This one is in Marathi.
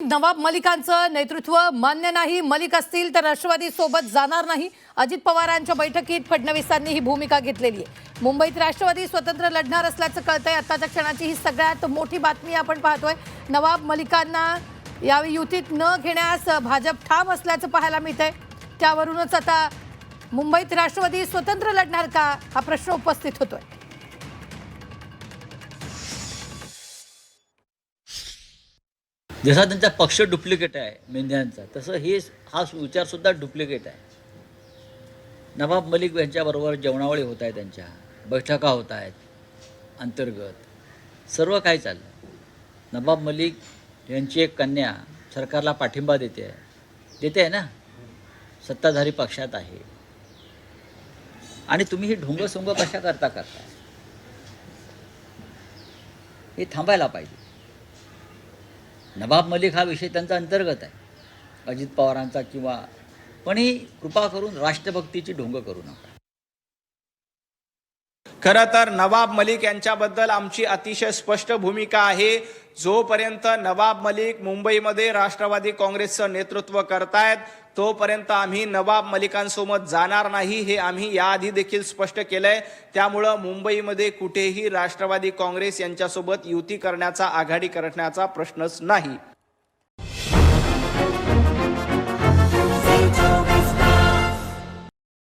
नवाब मलिकांचं नेतृत्व मान्य नाही, मलिक असतील तर राष्ट्रवादी सोबत जाणार नाही। अजित पवारांच्या बैठकीत फडणवीसांनी ही भूमिका घेतलेली आहे। मुंबईत राष्ट्रवादी स्वतंत्र लढणार असल्याचं कळतंय। आताच्या क्षणाची ही सगळ्यात मोठी बातमी आपण पाहतोय। नवाब मलिकांना यावेळी युतीत न घेण्यास भाजप ठाम असल्याचं पाहायला मिळतंय। त्यावरूनच आता मुंबईत राष्ट्रवादी स्वतंत्र लढणार का हा प्रश्न उपस्थित होतोय। जसा त्यांचा पक्ष डुप्लिकेट आहे मेंढ्यांचा, तसं हा विचारसुद्धा डुप्लिकेट आहे। नवाब मलिक यांच्याबरोबर जेवणावळी होत आहे, त्यांच्या बैठका होत आहेत, अंतर्गत सर्व काही चाललं। नवाब मलिक यांची एक कन्या सरकारला पाठिंबा देते आहे ना, सत्ताधारी पक्षात आहे। आणि तुम्ही ही ढोंगसोंग कशा करताय, हे थांबायला पाहिजे। नवाब मलिक हा विषय त्यांचा अंतर्गत आहे, अजित पवारांचा किंवा, पण ही कृपा करून राष्ट्रभक्तीची ढोंग करू नका। खरं तर नवाब मलिक यांच्याबद्दल आमची अतिशय स्पष्ट भूमिका आहे। जोपर्यंत नवाब मलिक मुंबईमध्ये राष्ट्रवादी काँग्रेसचं नेतृत्व करतायत तोपर्यंत आम्ही नवाब मलिकांसोबत जाणार नाही, हे आम्ही याआधी देखील स्पष्ट केलंय। त्यामुळं मुंबईमध्ये कुठेही राष्ट्रवादी काँग्रेस यांच्यासोबत युती करण्याचा, आघाडी करण्याचा प्रश्नच नाही।